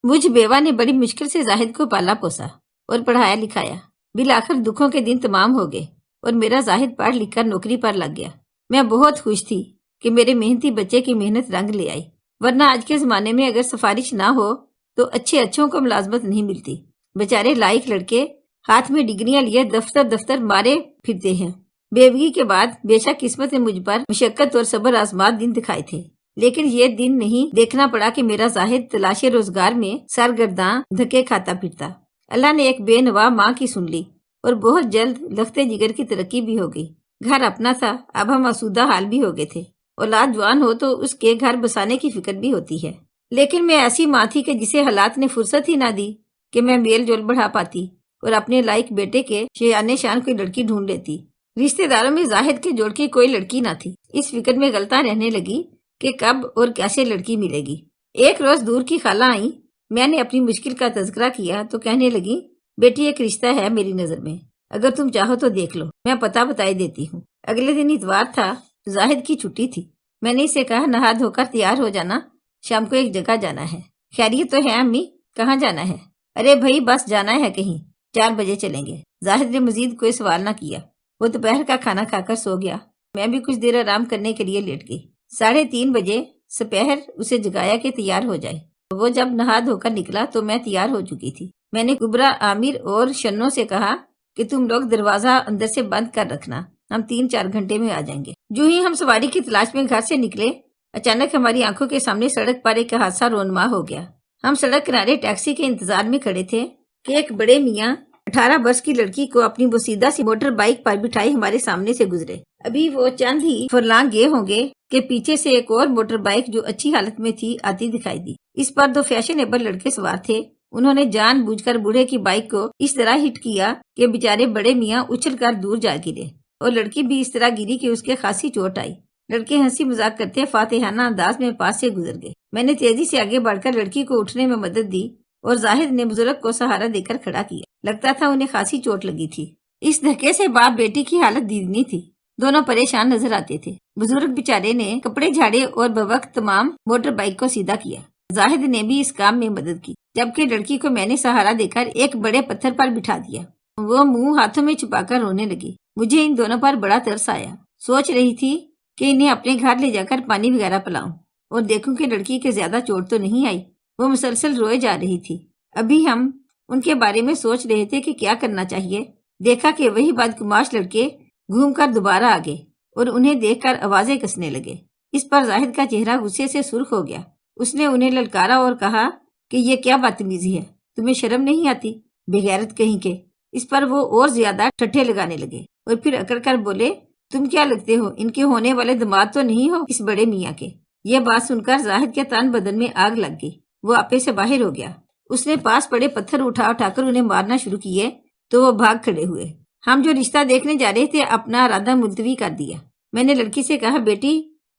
مجھ بیوہ نے بڑی مشکل سے زاہد کو پالا پوسا اور پڑھایا لکھایا۔ بالآخر دکھوں کے دن تمام ہو گئے اور میرا زاہد پڑھ لکھ کر نوکری پر لگ گیا۔ میں بہت خوش تھی کہ میرے محنتی بچے کی محنت رنگ لے آئی، ورنہ آج کے زمانے میں اگر سفارش نہ ہو تو اچھوں کو ملازمت نہیں ملتی۔ بیچارے لائق لڑکے ہاتھ میں ڈگریاں لیے دفتر مارے پھرتے ہیں۔ بیوگی کے بعد بے شک قسمت نے مجھ پر مشقت اور صبر آزمات دن دکھائے تھے، لیکن یہ دن نہیں دیکھنا پڑا کہ میرا زاہد تلاش روزگار میں سرگرداں دھکے کھاتا پھرتا۔ اللہ نے ایک بے نوا ماں کی سن لی اور بہت جلد لختے جگر کی ترقی بھی ہو گئی۔ گھر اپنا تھا، اب ہم آسودہ حال بھی ہو گئے تھے۔ اولاد جوان ہو تو اس کے گھر بسانے کی فکر بھی ہوتی ہے، لیکن میں ایسی ماں تھی کہ جسے حالات نے فرصت ہی نہ دی کہ میں میل جول بڑھا پاتی اور اپنے لائق بیٹے کے شیان شان کوئی لڑکی ڈھونڈ لیتی۔ رشتہ داروں میں زاہد کے جوڑ کی کوئی لڑکی نہ تھی۔ اس فکر میں غلطاں رہنے لگی کہ کب اور کیسے لڑکی ملے گی۔ ایک روز دور کی خالہ آئیں، میں نے اپنی مشکل کا تذکرہ کیا تو کہنے لگی، بیٹی ایک رشتہ ہے میری نظر میں، اگر تم چاہو تو دیکھ لو، میں پتہ بتائے دیتی ہوں۔ اگلے دن اتوار تھا، زاہد کی چھٹی تھی۔ میں نے اسے کہا نہا دھو کر تیار ہو جانا، شام کو ایک جگہ جانا ہے۔ خیریت تو ہے امی؟ کہاں جانا ہے؟ ارے بھائی بس جانا ہے کہیں، 4 بجے چلیں گے۔ زاہد نے مزید کوئی سوال نہ کیا، وہ دوپہر کا کھانا کھا کر سو گیا۔ میں بھی کچھ دیر آرام کرنے کے لیے لیٹ گئی۔ 3:30 بجے سپہر اسے جگایا کہ تیار ہو جائے۔ وہ جب نہا دھو کر نکلا تو میں تیار ہو چکی تھی۔ میں نے کبرا، عامر اور شنوں سے کہا کہ تم لوگ دروازہ اندر سے بند کر رکھنا، ہم 3-4 گھنٹے میں آ جائیں گے۔ جو ہی ہم سواری کی تلاش میں گھر سے نکلے، اچانک ہماری آنکھوں کے سامنے سڑک پر ایک حادثہ رونما ہو گیا۔ ہم سڑک کنارے ٹیکسی کے انتظار میں کھڑے تھے کہ ایک بڑے میاں 18 برس کی لڑکی کو اپنی بوسیدہ سی موٹر بائیک پر بٹھائی ہمارے سامنے سے گزرے۔ ابھی وہ چند ہی فرلانگ گئے ہوں گے کہ پیچھے سے ایک اور موٹر بائیک جو اچھی حالت میں تھی آتی دکھائی دی۔ اس پر 2 فیشنیبل لڑکے سوار تھے۔ انہوں نے جان بوجھ کر بوڑھے کی بائیک کو اس طرح ہٹ کیا کہ بیچارے بڑے میاں اچھل کر دور جا گرے اور لڑکی بھی اس طرح گری کہ اس کے خاصی چوٹ آئی۔ لڑکے ہنسی مذاق کرتے فاتحانہ انداز میں پاس سے گزر گئے۔ میں نے تیزی سے آگے بڑھ کر لڑکی کو اٹھنے میں مدد دی اور زاہد نے بزرگ کو سہارا دے کر کھڑا کیا۔ لگتا تھا انہیں خاصی چوٹ لگی تھی۔ اس دھکے سے باپ بیٹی کی حالت دیدنی تھی۔ دونوں پریشان نظر آتے تھے۔ بزرگ بیچارے نے کپڑے جھاڑے اور بوقت تمام موٹر بائیک کو سیدھا کیا۔ زاہد نے بھی اس کام میں مدد کی، جبکہ لڑکی کو میں نے سہارا دے کر ایک بڑے پتھر پر بٹھا دیا۔ وہ منہ ہاتھوں میں چھپا کر رونے لگی۔ مجھے ان دونوں پر بڑا ترس آیا۔ سوچ رہی تھی کہ انہیں اپنے گھر لے جا کر پانی وغیرہ پلاؤں اور دیکھوں کہ لڑکی کے زیادہ چوٹ تو نہیں آئی۔ وہ مسلسل روئے جا رہی تھی۔ ابھی ہم ان کے بارے میں سوچ رہے تھے کہ کیا کرنا چاہیے، دیکھا کہ وہی بدگماش لڑکے گھوم کر دوبارہ آ گئے اور انہیں دیکھ کر آوازیں کسنے لگے۔ اس پر زاہد کا چہرہ غصے سے سرخ ہو گیا۔ اس نے انہیں للکارا اور کہا کہ یہ کیا بدتمیزی ہے، تمہیں شرم نہیں آتی، بے غیرت کہیں کے۔ اس پر وہ اور زیادہ ٹھٹھے لگانے لگے اور پھر اکڑ کر بولے، تم کیا لگتے ہو، ان کے ہونے والے داماد تو نہیں ہو اس بڑے میاں کے؟ یہ بات سن کر زاہد کے تن بدن میں آگ لگ گئی۔ وہ آپے سے باہر ہو گیا۔ اس نے پاس پڑے پتھر اٹھا کر انہیں مارنا شروع کیے تو وہ بھاگ کھڑے ہوئے۔ ہم جو رشتہ دیکھنے جا رہے تھے اپنا ارادہ ملتوی کر دیا۔ میں نے لڑکی سے کہا، بیٹی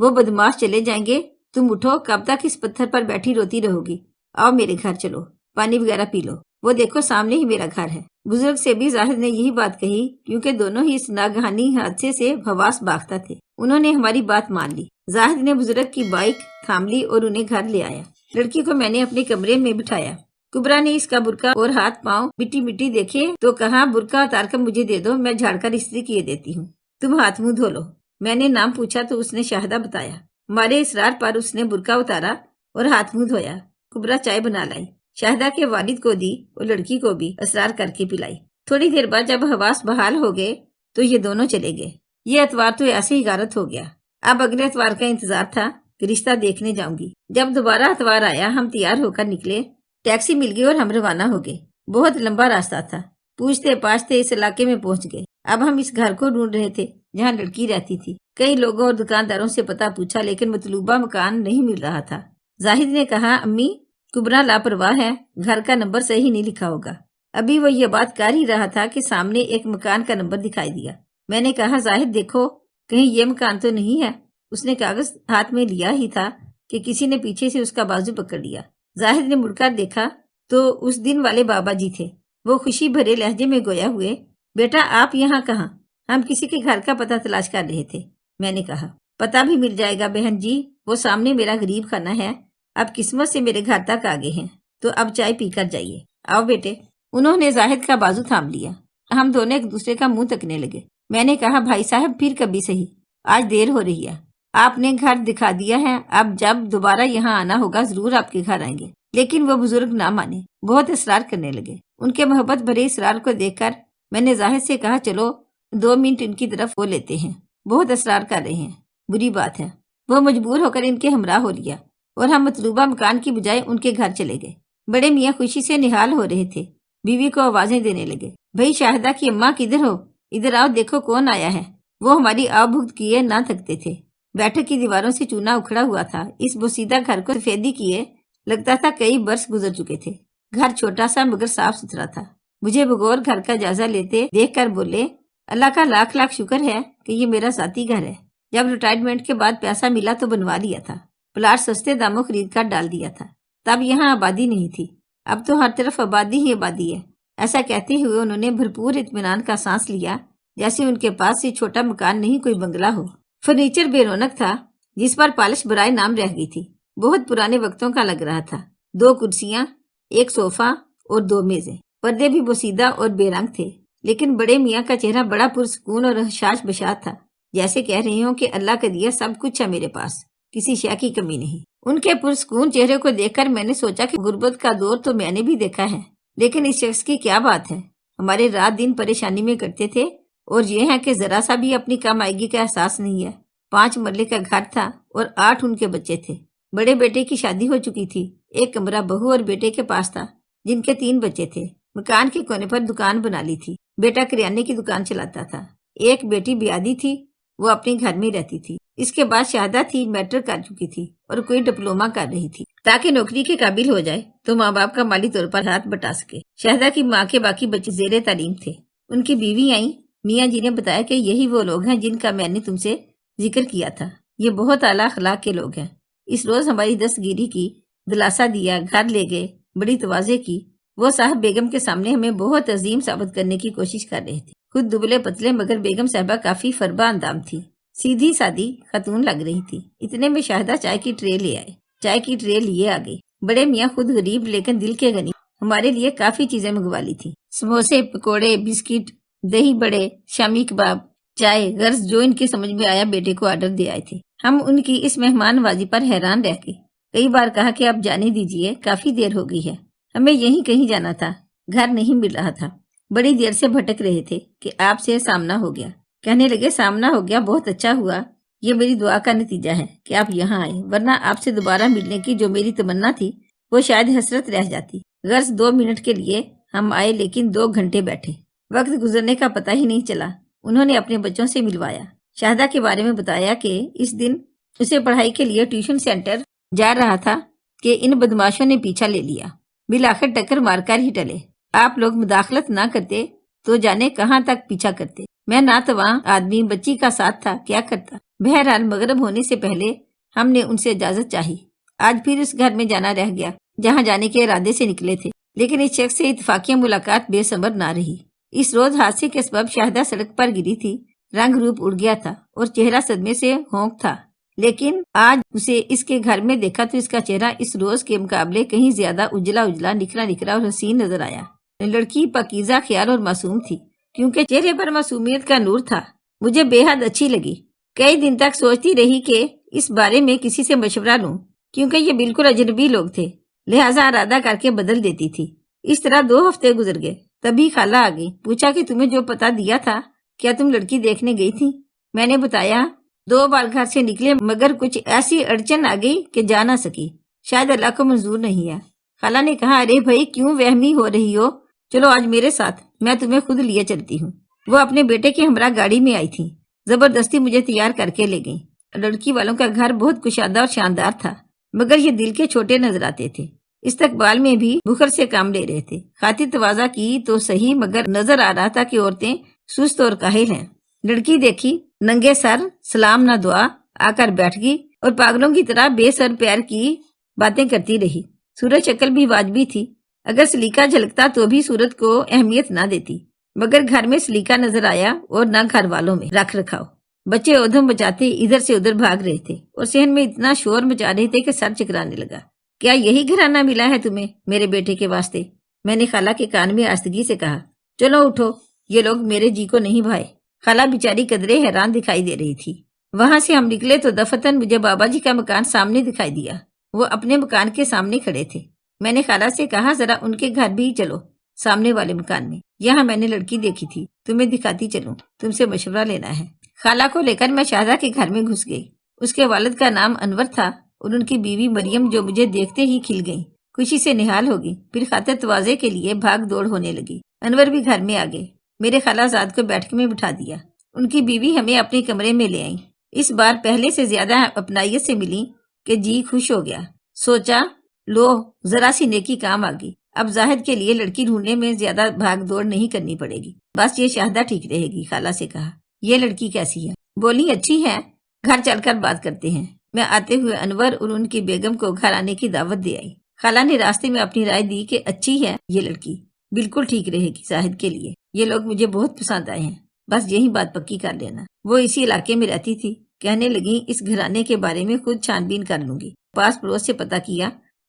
وہ بدماش چلے جائیں گے، تم اٹھو، کب تک اس پتھر پر بیٹھی روتی رہو گی؟ آؤ میرے گھر چلو، پانی وغیرہ پی لو، وہ دیکھو سامنے ہی میرا گھر ہے۔ بزرگ سے بھی زاہد نے یہی بات کہی، کیونکہ دونوں ہی اس ناگہانی حادثے سے حواس باختہ تھے۔ انہوں نے ہماری بات مان لی۔ زاہد نے بزرگ کی بائیک تھام لی اور انہیں گھر لے آیا۔ لڑکی کو میں نے اپنے کمرے میں بٹھایا۔ کبرا نے اس کا برقع اور ہاتھ پاؤں مٹی دیکھے تو کہا، برقع اتار کر مجھے دے دو، میں جھاڑ کر استری کیے دیتی ہوں، تم ہاتھ منہ دھو لو۔ میں نے نام پوچھا تو اس نے شاہدہ بتایا۔ ہمارے اصرار پر اس نے برقع اتارا اور ہاتھ منہ دھویا۔ کبرا چائے بنا لائی، شاہدہ کے والد کو دی اور لڑکی کو بھی اصرار کر کے پلائی۔ تھوڑی دیر بعد جب حواس بحال ہو گئے تو یہ دونوں چلے گئے۔ یہ اتوار تو ایسے ہی غارت ہو گیا۔ اب اگلے اتوار کا انتظار تھا کہ رشتہ دیکھنے جاؤں گی۔ جب دوبارہ اتوار آیا، ہم تیار ہو کر نکلے، ٹیکسی مل گئی اور ہم روانہ ہو گئے۔ بہت لمبا راستہ تھا، پوچھتے پاچھتے اس علاقے میں پہنچ گئے۔ اب ہم اس گھر کو ڈھونڈ رہے تھے جہاں لڑکی رہتی تھی۔ کئی لوگوں اور دکانداروں سے پتہ پوچھا لیکن مطلوبہ مکان نہیں مل رہا تھا۔ زاہد نے کہا، امی کبرا لاپرواہ ہے، گھر کا نمبر صحیح نہیں لکھا ہوگا۔ ابھی وہ یہ بات کر ہی رہا تھا کہ سامنے ایک مکان کا نمبر دکھائی دیا۔ میں نے کہا، زاہد دیکھو کہیں یہ مکان تو نہیں ہے۔ اس نے کاغذ ہاتھ میں لیا ہی تھا کہ کسی نے پیچھے سے اس کا بازو پکڑ لیا۔ زاہد نے مڑ کر دیکھا تو اس دن والے بابا جی تھے۔ وہ خوشی بھرے لہجے میں گویا ہوئے، بیٹا آپ یہاں کہاں؟ ہم کسی کے گھر کا پتہ تلاش کر رہے تھے۔ میں نے کہا، پتہ بھی مل جائے گا بہن جی، وہ سامنے میرا غریب خانہ ہے، اب قسمت سے میرے گھر تک آگے ہیں۔ تو اب چائے پی کر جائیے، آؤ بیٹے۔ انہوں نے زاہد کا بازو تھام لیا۔ ہم دونوں ایک دوسرے کا منہ تکنے لگے۔ میں نے کہا بھائی صاحب پھر کبھی صحیح، آج دیر ہو رہی ہے، آپ نے گھر دکھا دیا ہے، اب جب دوبارہ یہاں آنا ہوگا ضرور آپ کے گھر آئیں گے۔ لیکن وہ بزرگ نہ مانے، بہت اصرار کرنے لگے۔ ان کے محبت بھرے اصرار کو دیکھ کر میں نے زاہد سے کہا چلو 2 منٹ ان کی طرف ہو لیتے ہیں، بہت اصرار کر رہے ہیں، بری بات ہے۔ وہ مجبور ہو کر ان کے ہمراہ ہو لیا اور ہم مطلوبہ مکان کی بجائے ان کے گھر چلے گئے۔ بڑے میاں خوشی سے نہال ہو رہے تھے، بیوی کو آوازیں دینے لگے، بھئی شاہدہ کی اماں کدھر ہو، ادھر آؤ، دیکھو کون آیا ہے۔ وہ ہماری آؤ بھگت کیے نہ تھکتے تھے۔ بیٹھک کی دیواروں سے چونا اکھڑا ہوا تھا، اس بوسیدہ گھر کو سفیدی کیے لگتا تھا کئی برس گزر چکے تھے۔ گھر چھوٹا سا مگر صاف ستھرا تھا۔ مجھے بغور گھر کا جائزہ لیتے دیکھ کر بولے، اللہ کا لاکھ لاکھ شکر ہے کہ یہ میرا ذاتی گھر ہے، جب ریٹائرمنٹ کے بعد پیسہ ملا تو بنوا لیا تھا، پلاٹ سستے داموں خرید کر ڈال دیا تھا، تب یہاں آبادی نہیں تھی، اب تو ہر طرف آبادی ہی آبادی ہے۔ ایسا کہتے ہوئے انہوں نے بھرپور اطمینان کا سانس لیا، جیسے ان کے پاس یہ چھوٹا مکان نہیں کوئی بنگلہ ہو۔ فرنیچر بے رونق تھا، جس پر پالش برائے نام رہ گئی تھی، بہت پرانے وقتوں کا لگ رہا تھا۔ 2 کرسیاں، 1 صوفہ اور 2 میزیں، پردے بھی بوسیدہ اور بے رنگ تھے، لیکن بڑے میاں کا چہرہ بڑا پرسکون اور حشاش بشاش تھا، جیسے کہہ رہی ہوں کہ اللہ کا دیا سب کچھ ہے میرے پاس، کسی شے کی کمی نہیں۔ ان کے پرسکون چہرے کو دیکھ کر میں نے سوچا کہ غربت کا دور تو میں نے بھی دیکھا ہے، لیکن اس شخص کی کیا بات ہے، ہمارے رات دن پریشانی میں کٹتے تھے، اور یہ ہے کہ ذرا سا بھی اپنی کمائیگی کا احساس نہیں ہے۔ 5 مرلے کا گھر تھا اور 8 ان کے بچے تھے۔ بڑے بیٹے کی شادی ہو چکی تھی، ایک کمرہ بہو اور بیٹے کے پاس تھا، جن کے 3 بچے تھے۔ مکان کے کونے پر دکان بنا لی تھی، بیٹا کریانے کی دکان چلاتا تھا، ایک بیٹی بیادی تھی، وہ اپنے گھر میں رہتی تھی۔ اس کے بعد شہادہ تھی، میٹرک کر چکی تھی اور کوئی ڈپلومہ کر رہی تھی، تاکہ نوکری کے قابل ہو جائے تو ماں باپ کا مالی طور پر ہاتھ بٹا سکے۔ شہادہ کی ماں کے باقی بچے زیر تعلیم تھے۔ ان کی بیوی آئیں، میاں جی نے بتایا کہ یہی وہ لوگ ہیں جن کا میں نے تم سے ذکر کیا تھا، یہ بہت اعلیٰ اخلاق کے لوگ ہیں۔ اس روز ہماری دستگیری کی، دلاسا دیا، گھر لے گئے، بڑی تواضع کی۔ وہ صاحب بیگم کے سامنے ہمیں بہت عظیم ثابت کرنے کی کوشش کر رہے تھے۔ خود دبلے پتلے مگر بیگم صاحبہ کافی فربہ اندام تھی، سیدھی سادی خاتون لگ رہی تھی۔ اتنے میں شاہدہ چائے کی ٹرے لے آئے، چائے کی ٹرے لیے آ گئی۔ بڑے میاں خود غریب لیکن دل کے غنی، ہمارے لیے کافی چیزیں منگوا لی تھی، سموسے، پکوڑے، بسکٹ، دہی بڑے، شامی کباب، چائے، غرض جو ان کی سمجھ میں آیا بیٹے کو آرڈر دے آئے تھے۔ ہم ان کی اس مہمان نوازی پر حیران رہ گئے، کئی بار کہا کہ اب جانے دیجئے، کافی دیر ہو گئی ہے، ہمیں یہیں کہیں جانا تھا، گھر نہیں مل رہا تھا۔ بڑی دیر سے بھٹک رہے تھے کہ آپ سے سامنا ہو گیا، کہنے لگے سامنا ہو گیا، بہت اچھا ہوا، یہ میری دعا کا نتیجہ ہے کہ آپ یہاں آئے، ورنہ آپ سے دوبارہ ملنے کی جو میری تمنا تھی وہ شاید حسرت رہ جاتی۔ غرض 2 منٹ کے لیے ہم آئے لیکن 2 گھنٹے بیٹھے، وقت گزرنے کا پتہ ہی نہیں چلا۔ انہوں نے اپنے بچوں سے ملوایا، شاہدہ کے بارے میں بتایا کہ اس دن اسے پڑھائی کے لیے ٹیوشن سینٹر جا رہا تھا کہ ان بدماشوں نے پیچھا لے لیا، بالآخر ٹکر مار کر ہی ٹلے۔ آپ لوگ مداخلت نہ کرتے تو جانے کہاں تک پیچھا کرتے، میں ناتواں آدمی بچی کا ساتھ تھا، کیا کرتا۔ بہرحال مغرب ہونے سے پہلے ہم نے ان سے اجازت چاہی۔ آج پھر اس گھر میں جانا رہ گیا جہاں جانے کے ارادے سے نکلے تھے، لیکن اس شخص سے اتفاقیہ ملاقات بے ثمر نہ رہی۔ اس روز حادثے کے سبب شاہدہ سڑک پر گری تھی، رنگ روپ اڑ گیا تھا اور چہرہ صدمے سے ہونک تھا، لیکن آج اسے اس کے گھر میں دیکھا تو اس کا چہرہ اس روز کے مقابلے کہیں زیادہ اجلا اجلا، نکھرا نکھرا اور حسین نظر آیا۔ لڑکی پاکیزہ خیال اور معصوم تھی، کیونکہ چہرے پر معصومیت کا نور تھا۔ مجھے بے حد اچھی لگی، کئی دن تک سوچتی رہی کہ اس بارے میں کسی سے مشورہ لوں، کیونکہ یہ بالکل اجنبی لوگ تھے، لہٰذا ارادہ کر کے بدل دیتی تھی۔ اس طرح 2 ہفتے گزر گئے، تبھی خالہ آ گئی، پوچھا کہ تمہیں جو پتہ دیا تھا کیا تم لڑکی دیکھنے گئی تھی؟ میں نے بتایا 2 بار گھر سے نکلے مگر کچھ ایسی اڑچن آ گئی کہ جا نہ سکی، شاید اللہ کو منظور نہیں ہے۔ خالہ نے کہا ارے بھائی کیوں وہمی ہو رہی ہو، چلو آج میرے ساتھ، میں تمہیں خود لیے چلتی ہوں۔ وہ اپنے بیٹے کے ہمراہ گاڑی میں آئی تھی، زبردستی مجھے تیار کر کے لے گئیں۔ لڑکی والوں کا گھر بہت کشادہ اور شاندار تھا، مگر یہ دل کے چھوٹے نظر آتے تھے۔ استقبال میں بھی بخر سے کام لے رہے تھے، خاطر تواضع کی تو صحیح مگر نظر آ رہا تھا کہ عورتیں سست اور کاہل ہیں۔ لڑکی دیکھی، ننگے سر، سلام نہ دعا، آ کر بیٹھ گئی اور پاگلوں کی طرح بے سر پیر کی باتیں کرتی رہی۔ صورت شکل بھی واجبی تھی، اگر سلیقہ جھلکتا تو بھی صورت کو اہمیت نہ دیتی، مگر گھر میں سلیقہ نظر آیا اور نہ گھر والوں میں رکھ رکھاؤ۔ بچے ادھم بچاتے ادھر سے ادھر بھاگ رہے تھے اور صحن میں اتنا شور مچا رہے تھے کہ سر چکرانے لگا۔ کیا یہی گھرانہ ملا ہے تمہیں میرے بیٹے کے واسطے؟ میں نے خالہ کے کان میں آستگی سے کہا۔ چلو اٹھو، یہ لوگ میرے جی کو نہیں بھائے۔ خالہ بیچاری قدرے حیران دکھائی دے رہی تھی۔ وہاں سے ہم نکلے تو دفتن مجھے بابا جی کا مکان سامنے دکھائی دیا۔ وہ اپنے مکان کے سامنے کھڑے تھے۔ میں نے خالہ سے کہا ذرا ان کے گھر بھی چلو، سامنے والے مکان میں، یہاں میں نے لڑکی دیکھی تھی، تمہیں دکھاتی چلوں، تم سے مشورہ لینا ہے۔ خالہ کو لے کر میں شاہدہ کے گھر میں گھس گئی۔ اس کے والد کا نام انور تھا اور ان کی بیوی مریم جو مجھے دیکھتے ہی کھل گئی، خوشی سے نہال ہو گئی، پھر خاطر تواضع کے لیے بھاگ دوڑ ہونے لگی۔ انور بھی گھر میں آ گئے۔ میرے خالہ زاد کو بیٹھک میں بٹھا دیا۔ ان کی بیوی ہمیں اپنے کمرے میں لے آئیں۔ اس بار پہلے سے زیادہ اپنائیت سے ملی کہ جی خوش ہو گیا۔ سوچا لو ذرا سی نیکی کام آ گئی، اب زاہد کے لیے لڑکی ڈھونڈنے میں زیادہ بھاگ دوڑ نہیں کرنی پڑے گی، بس یہ شاہدہ ٹھیک رہے گی۔ خالہ سے کہا یہ لڑکی کیسی ہے؟ بولی اچھی ہے، گھر چل کر بات کرتے ہیں۔ میں آتے ہوئے انور اور ان کی بیگم کو گھر آنے کی دعوت دے آئی۔ خالہ نے راستے میں اپنی رائے دی کہ اچھی ہے یہ لڑکی، بالکل ٹھیک رہے گی زاہد کے لیے، یہ لوگ مجھے بہت پسند آئے ہیں، بس یہی بات پکی کر لینا۔ وہ اسی علاقے میں رہتی تھی۔ کہنے لگی اس گھرانے کے بارے میں خود چھان بین کر لوں گی۔ پاس پڑوس سے پتہ کیا،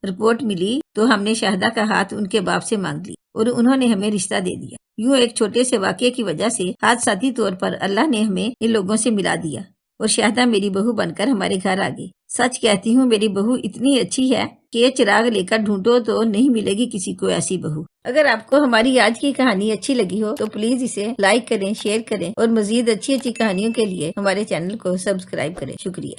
رپورٹ ملی تو ہم نے شاہدہ کا ہاتھ ان کے باپ سے مانگ لی اور انہوں نے ہمیں رشتہ دے دیا۔ یوں ایک چھوٹے سے واقعے کی وجہ سے حادثاتی طور پر اللہ نے ہمیں ان لوگوں سے ملا دیا اور شاہدہ میری بہو بن کر ہمارے گھر آ گئی۔ سچ کہتی ہوں میری بہو اتنی اچھی ہے کہ یہ چراغ لے کر ڈھونڈو تو نہیں ملے گی کسی کو ایسی بہو۔ اگر آپ کو ہماری آج کی کہانی اچھی لگی ہو تو پلیز اسے لائک کریں، شیئر کریں اور مزید اچھی کہانیوں کے لیے ہمارے چینل کو سبسکرائب کریں۔ شکریہ۔